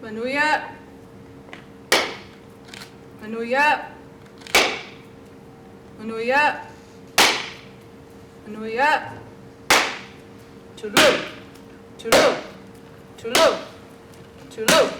Manuya. Manuya. Manuya. Manuya. Tulu. Tulu. Tulu. Tulu.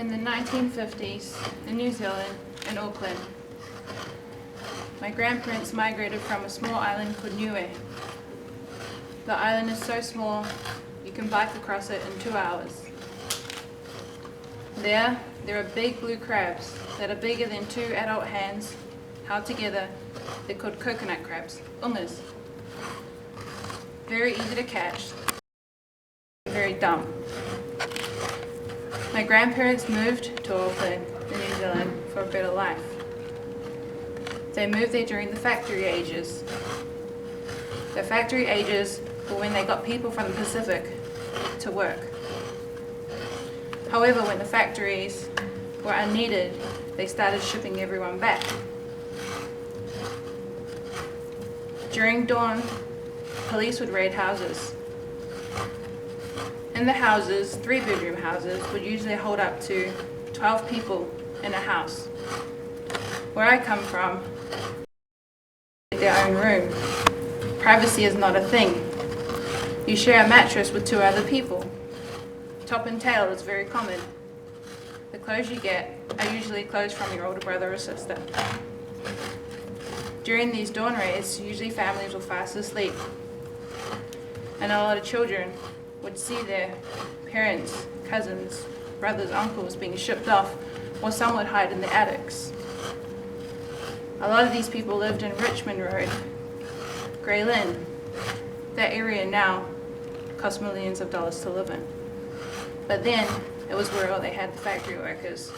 In the 1950s, in New Zealand, in Auckland, my grandparents migrated from a small island called Niue. The island is so small, you can bike across it in 2 hours. There are big blue crabs that are bigger than 2 adult hands held together. They're called coconut crabs, ungas. Very easy to catch, very dumb. My grandparents moved to Auckland in New Zealand for a better life. They moved there during the factory ages. The factory ages were when they got people from the Pacific to work. However, when the factories were unneeded, they started shipping everyone back. During dawn, police would raid houses. In the houses, 3-bedroom houses would usually hold up to 12 people in a house. Where I come from, their own room. Privacy is not a thing. You share a mattress with 2 other people. Top and tail is very common. The clothes you get are usually clothes from your older brother or sister. During these dawn raids, usually families were fast asleep, and a lot of children would see their parents, cousins, brothers, uncles being shipped off, or some would hide in the attics. A lot of these people lived in Richmond Road, Grey Lynn. That area now costs millions of dollars to live in. But then, it was where they had the factory workers.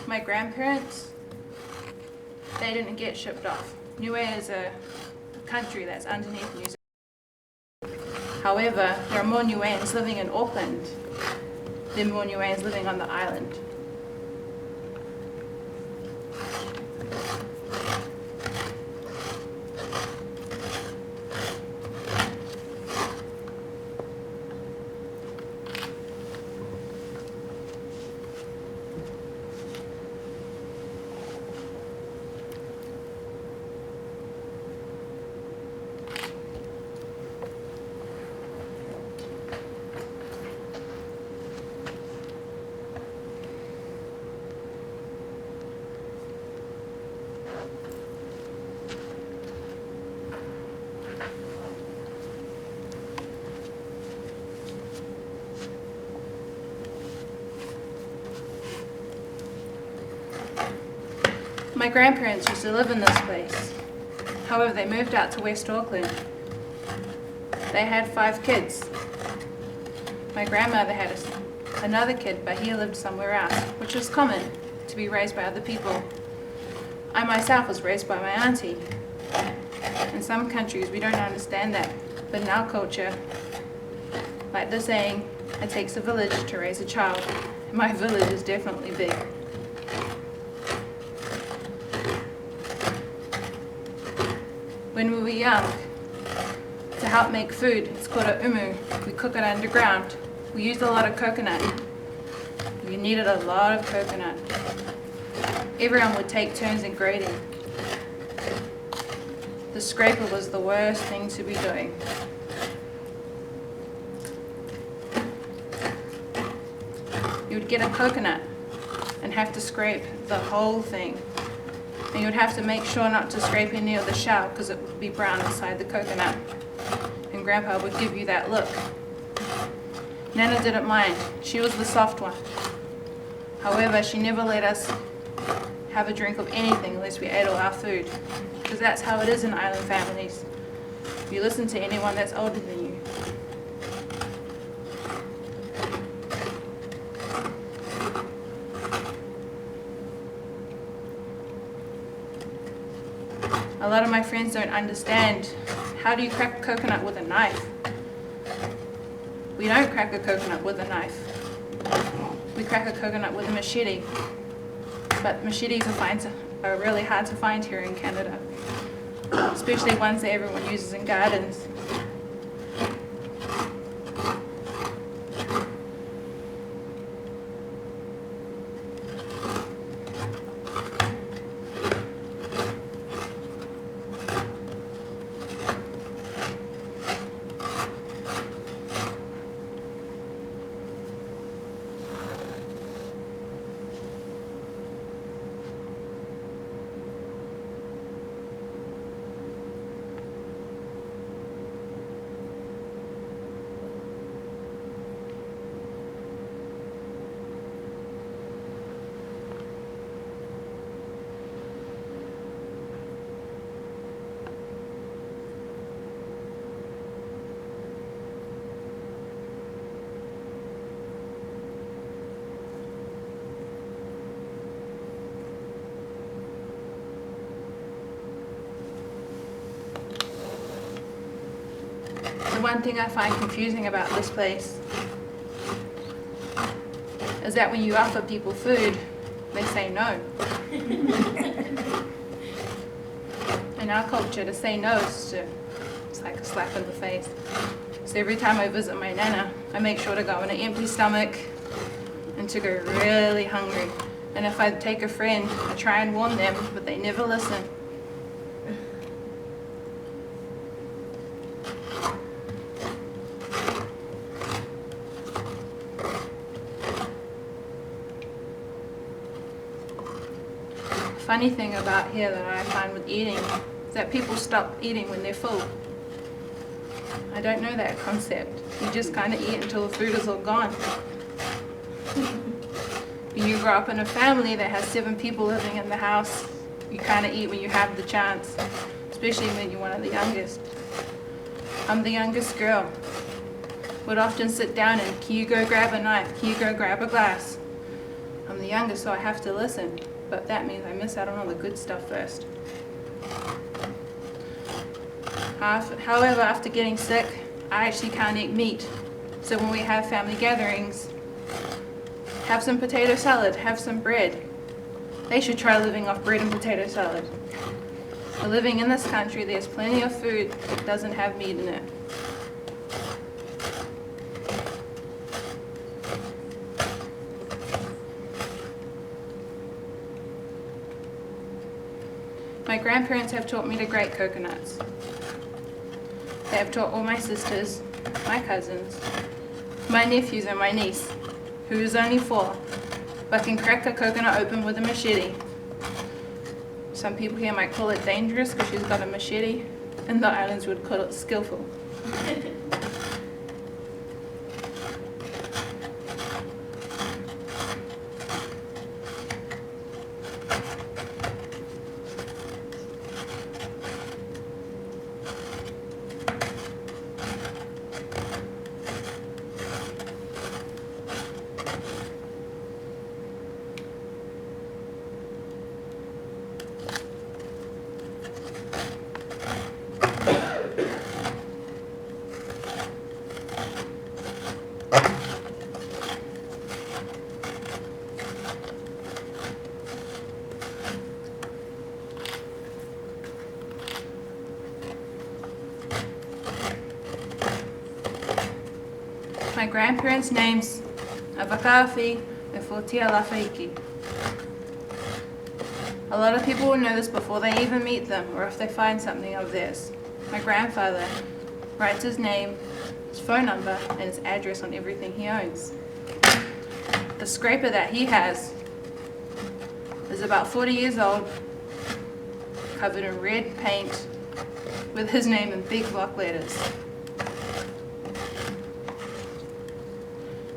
My grandparents, they didn't get shipped off. Niue is a country that's underneath New Zealand. However, there are more Niueans living in Auckland than more Niueans living on the island. My grandparents used to live in this place. However, they moved out to West Auckland. They had 5 kids. My grandmother had another kid, but he lived somewhere else, which was common to be raised by other people. I myself was raised by my auntie. In some countries, we don't understand that, but in our culture, like the saying, it takes a village to raise a child. My village is definitely big. When we were young, to help make food, it's called a umu. We cook it underground. We used a lot of coconut. We needed a lot of coconut. Everyone would take turns in grating. The scraper was the worst thing to be doing. You would get a coconut and have to scrape the whole thing. And you would have to make sure not to scrape any of the shell because it would be brown inside the coconut. And Grandpa would give you that look. Nana didn't mind. She was the soft one. However, she never let us have a drink of anything unless we ate all our food. Because that's how it is in island families. You listen to anyone that's older than you. A lot of my friends don't understand, how do you crack a coconut with a knife? We don't crack a coconut with a knife. We crack a coconut with a machete. But machetes are really hard to find here in Canada, especially ones that everyone uses in gardens. The one thing I find confusing about this place is that when you offer people food, they say no. In our culture, to say no is it's like a slap in the face. So every time I visit my nana, I make sure to go on an empty stomach and to go really hungry. And if I take a friend, I try and warn them, but they never listen. Funny thing about here that I find with eating is that people stop eating when they're full. I don't know that concept. You just kind of eat until the food is all gone. When you grow up in a family that has 7 people living in the house, you kind of eat when you have the chance, especially when you're one of the youngest. I'm the youngest girl. Would often sit down and, can you go grab a knife? Can you go grab a glass? I'm the youngest, so I have to listen. But that means I miss out on all the good stuff first. However, after getting sick, I actually can't eat meat. So when we have family gatherings, have some potato salad, have some bread. They should try living off bread and potato salad. But living in this country, there's plenty of food that doesn't have meat in it. My grandparents have taught me to grate coconuts. They have taught all my sisters, my cousins, my nephews and my niece, who is only 4, but can crack a coconut open with a machete. Some people here might call it dangerous because she's got a machete, and the islands would call it skillful. My grandparents' names are Wycliffe and Allan. A lot of people will know this before they even meet them or if they find something of theirs. My grandfather writes his name, his phone number, and his address on everything he owns. The scraper that he has is about 40 years old, covered in red paint, with his name in big block letters.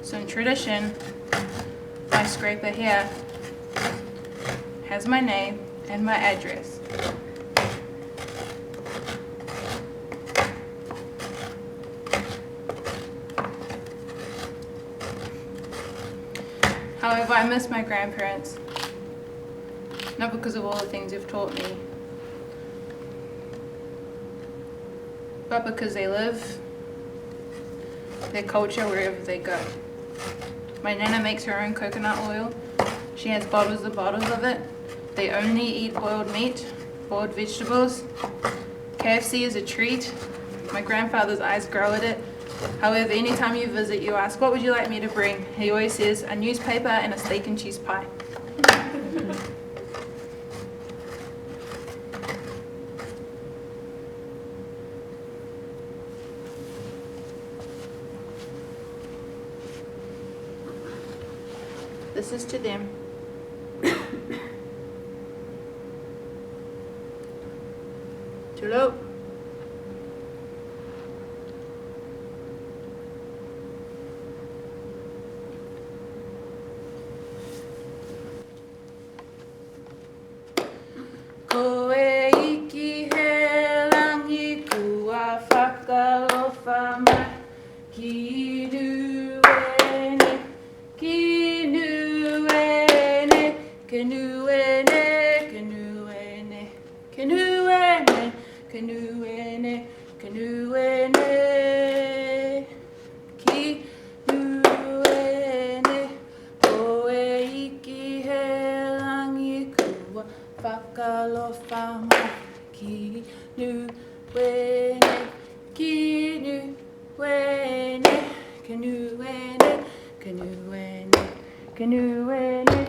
So in tradition, my scraper here has my name and my address. However, I miss my grandparents, not because of all the things they've taught me, but because they live their culture wherever they go. My nana makes her own coconut oil. She has bottles and bottles of it. They only eat boiled meat, boiled vegetables. KFC is a treat. My grandfather's eyes grow at it. However, anytime you visit, you ask, what would you like me to bring? He always says, a newspaper and a steak and cheese pie. This is to them. Tulip. Ko e iki he langi kua whakalofa mai ki nuene, ki nuene, ke nuene, ke nuene, ke nuene, ke nuene, ke nuene. whakalofa mo ki nu wene, ki nu wene, ka nu wene, ka nu wene, ka nu wene.